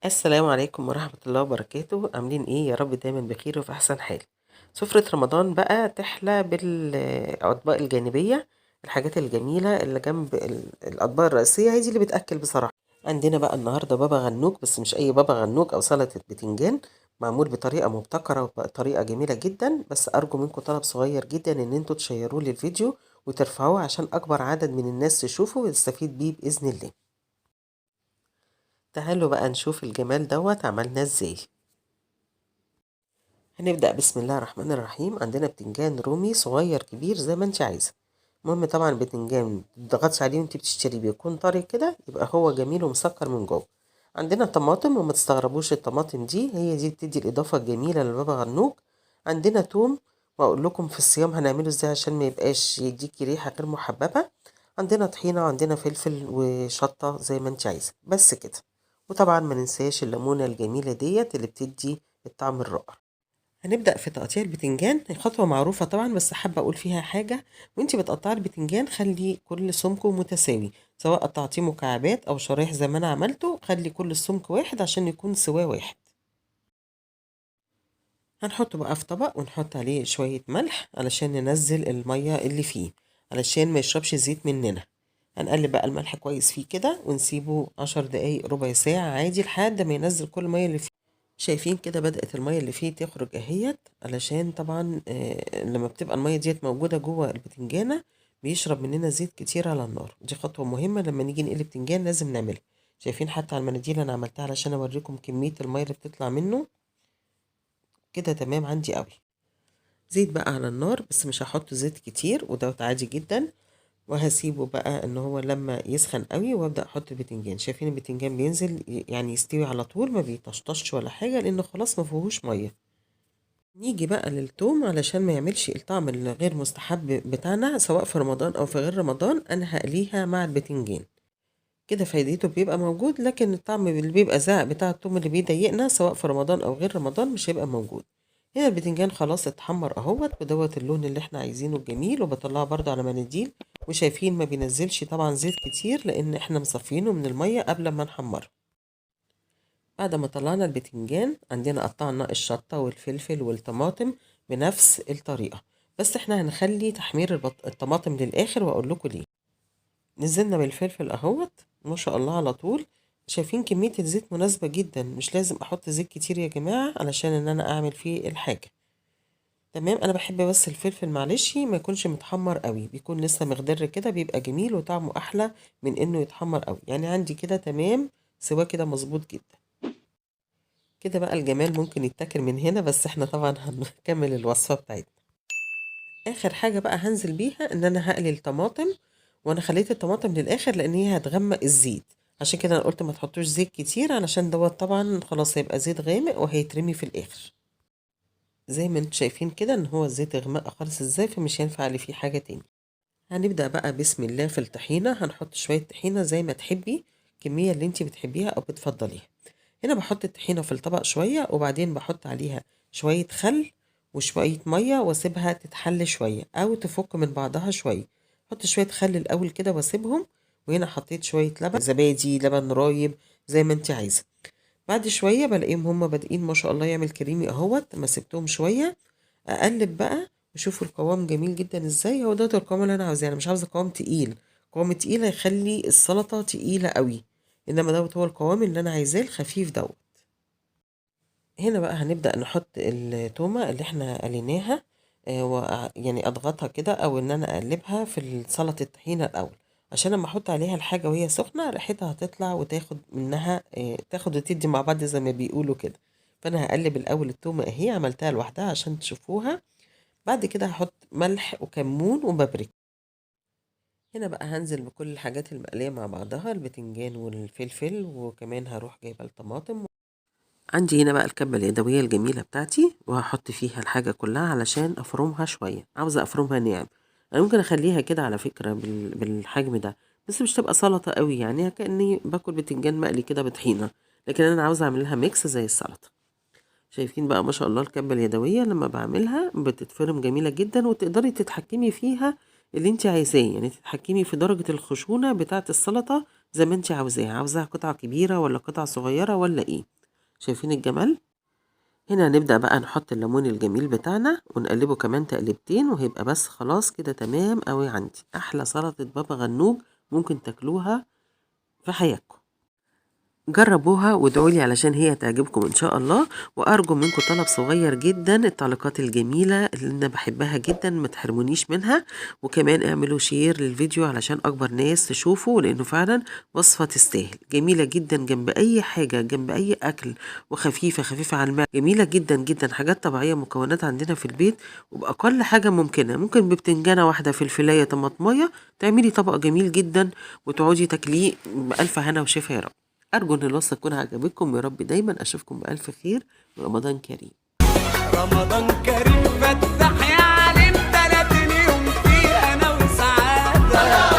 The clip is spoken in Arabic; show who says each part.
Speaker 1: السلام عليكم ورحمة الله وبركاته، عاملين ايه؟ يا رب دايما بخير وفي احسن حال. سفرة رمضان بقى تحلى بالاطباق الجانبية، الحاجات الجميلة اللي جنب الاطباق الرئيسية، هي دي اللي بتأكل بصراحة. عندنا بقى النهاردة بابا غنوج، بس مش اي بابا غنوج او سلطة بتنجان، معمول بطريقة مبتكرة وبطريقة جميلة جدا. بس ارجو منكم طلب صغير جدا، ان انتوا تشيروا لي الفيديو وترفعوه عشان اكبر عدد من الناس تشوفه ويستفيد بيه بإذن الله. تعالوا بقى نشوف الجمال دوت عملناه ازاي. هنبدأ بسم الله الرحمن الرحيم. عندنا بتنجان رومي صغير كبير زي ما انت عايزة. المهم طبعا البتنجان متضغطش عليه وانت بتشتريه، بيكون طري كده يبقى هو جميل ومسكر من جوه. عندنا طماطم، وما تستغربوش الطماطم دي هي دي بتدي الإضافة الجميلة للبابا غنوج. عندنا توم، وأقول لكم في الصيام هنعمله ازاي عشان ما يبقاش يديكي ريحة غير محببة. عندنا طحينة، وعندنا فلفل وشطة زي ما انت عايزة، بس كده. وطبعا ما ننساش الليمونة الجميلة ديت اللي بتدي الطعم الرائع. هنبدأ في تقطيع البتنجان، هي خطوة معروفة طبعا بس حابة أقول فيها حاجة. وانتي بتقطعي البتنجان خلي كل سمكه متساوي، سواء قطعتيه مكعبات أو شرايح زي ما أنا عملته، خلي كل السمك واحد عشان يكون سواه واحد. هنحطه بقى في طبق ونحط عليه شوية ملح علشان ننزل المية اللي فيه، علشان ما يشربش زيت مننا. هنقلب بقى الملح كويس فيه كده ونسيبه 10 دقايق ربع ساعة عادي لحد ما ينزل كل المية اللي فيه. شايفين كده بدأت المية اللي فيه تخرج اهيت، علشان طبعا لما بتبقى المية ديت موجودة جوه البتنجانة بيشرب مننا زيت كتير على النار. دي خطوة مهمة لما نيجي نقلي بتنجان لازم نعملها. شايفين حتى على المناديل انا عملتها علشان اوريكم كمية المية اللي بتطلع منه. كده تمام عندي قوي. زيت بقى على النار، بس مش هحط زيت كتير ودوت عادي جدا. وهسيبه بقى ان هو لما يسخن قوي وابدا احط البتنجان. شايفين البتنجان بينزل يعني يستوي على طول، ما بيطشطش ولا حاجه لانه خلاص ما فيهوش ميه. نيجي بقى للثوم علشان ما يعملش الطعم الغير مستحب بتاعنا سواء في رمضان او في غير رمضان، انا هقليها مع البتنجان. كده فايدته بيبقى موجود، لكن الطعم اللي بيبقى زاق بتاع الثوم اللي بيضايقنا سواء في رمضان او غير رمضان مش هيبقى موجود. هنا البتنجان خلاص اتحمر اهوت، ودوت اللون اللي احنا عايزينه الجميل، وبطلعه برضو على مناديل. وشايفين ما بينزلش طبعا زيت كتير لان احنا مصفينه من المية قبل ما نحمره. بعد ما طلعنا البتنجان عندنا قطعنا الشطة والفلفل والطماطم بنفس الطريقة، بس احنا هنخلي تحمير الطماطم للآخر واقول لكم ليه. نزلنا بالفلفل اهوت ما شاء الله على طول. شايفين كمية الزيت مناسبة جدا، مش لازم احط زيت كتير يا جماعة علشان ان انا اعمل فيه الحاجة. تمام، انا بحب بس الفلفل معلش ما يكونش متحمر قوي، بيكون لسه مخضر كده بيبقى جميل وطعمه احلى من انه يتحمر قوي. يعني عندي كده تمام، سوا كده مظبوط جدا. كده بقى الجمال ممكن يتاكل من هنا، بس احنا طبعا هنكمل الوصفة بتاعتنا. اخر حاجة بقى هنزل بيها ان انا هقلي الطماطم. وانا خليت الطماطم للاخر لان هي هتغمق الزيت، عشان كده انا قلت ما تحطوش زيت كتير علشان دوت طبعا خلاص هيبقى زيت غامق وهيترمي في الاخر. زي ما انتم شايفين كده ان هو الزيت غمق خالص ازاي، فمش هينفع عليه فيه حاجة تاني. هنبدأ بقى بسم الله في الطحينة. هنحط شوية طحينة زي ما تحبي، الكمية اللي انت بتحبيها او بتفضليها. هنا بحط الطحينة في الطبق شوية، وبعدين بحط عليها شوية خل وشوية مية واسيبها تتحل شوية او تفك من بعضها شوية. حط شوية خل الاول كده واسيبهم. وهنا حطيت شوية لبن، زبادي، لبن رايب، زي ما انت عايزة. بعد شوية بلاقيهم هما بادئين ما شاء الله يعمل كريمي اهوت، ما سبتهم شوية. اقلب بقى وشوفوا القوام جميل جدا ازاي. هو ده القوام اللي انا عاوزاه، انا مش عاوزة قوام تقيل. قوام تقيل هيخلي السلطة تقيلة قوي، انما دوت هو القوام اللي انا عايزاه الخفيف دوت. هنا بقى هنبدأ نحط التومة اللي احنا قليناها. يعني اضغطها كده او ان انا اقلبها في سلطة الطحينة الاول، عشان لما احط عليها الحاجة وهي سخنة ريحتها هتطلع وتاخد منها تاخد وتدي مع بعض زي ما بيقولوا كده. فانا هقلب الاول التومة اهي عملتها لوحدها عشان تشوفوها. بعد كده هحط ملح وكمون وبابريكا. هنا بقى هنزل بكل الحاجات المقلية مع بعضها، البتنجان والفلفل، وكمان هروح جايبة الطماطم. عندي هنا بقى الكبة اليدوية الجميلة بتاعتي، وهحط فيها الحاجة كلها علشان أفرمها شوية. عاوزة أفرمها ناعم. أنا ممكن أخليها كده على فكرة بالحجم ده، بس مش تبقى سلطة قوي، يعني كأني باكل بتنجان مقلي كده بطحينة. لكن أنا عاوزة أعملها ميكس زي السلطة. شايفين بقى ما شاء الله الكبة اليدوية لما بعملها بتتفرم جميلة جدا، وتقدري تتحكمي فيها اللي انت عايزاه، يعني تتحكمي في درجة الخشونة بتاعة السلطة زي ما انت عاوزاها قطعة كبيرة ولا قطعة صغيرة ولا ايه. شايفين الجمال؟ هنا هنبدأ بقى نحط الليمون الجميل بتاعنا ونقلبه كمان تقلبتين، وهيبقى بس خلاص كده تمام قوي. عندي احلى سلطة بابا غنوج ممكن تاكلوها في حياتكم. جربوها وادعولي علشان هي تعجبكم ان شاء الله. وارجو منكم طلب صغير جدا، التعليقات الجميلة اللي انا بحبها جدا ما تحرمونيش منها، وكمان اعملوا شير للفيديو علشان اكبر ناس تشوفه، لانه فعلا وصفة تستاهل. جميلة جدا جنب اي حاجة، جنب اي اكل، وخفيفة خفيفة على المعدة. جميلة جدا جدا، حاجات طبيعية، مكونات عندنا في البيت وبأقل حاجة ممكنة. ممكن ببتنجانة واحدة، فلفلاية، طماطمية، تعملي طبق جميل جدا وتقعدي تاكليه بألف هنا وشفا يا رب. أرجو إن الوصفة تكون عجبتكم، يا رب دايما أشوفكم بألف خير. رمضان كريم.
Speaker 2: رمضان كريم فتح يا علم 30 يوم فيه أنا وسعادة.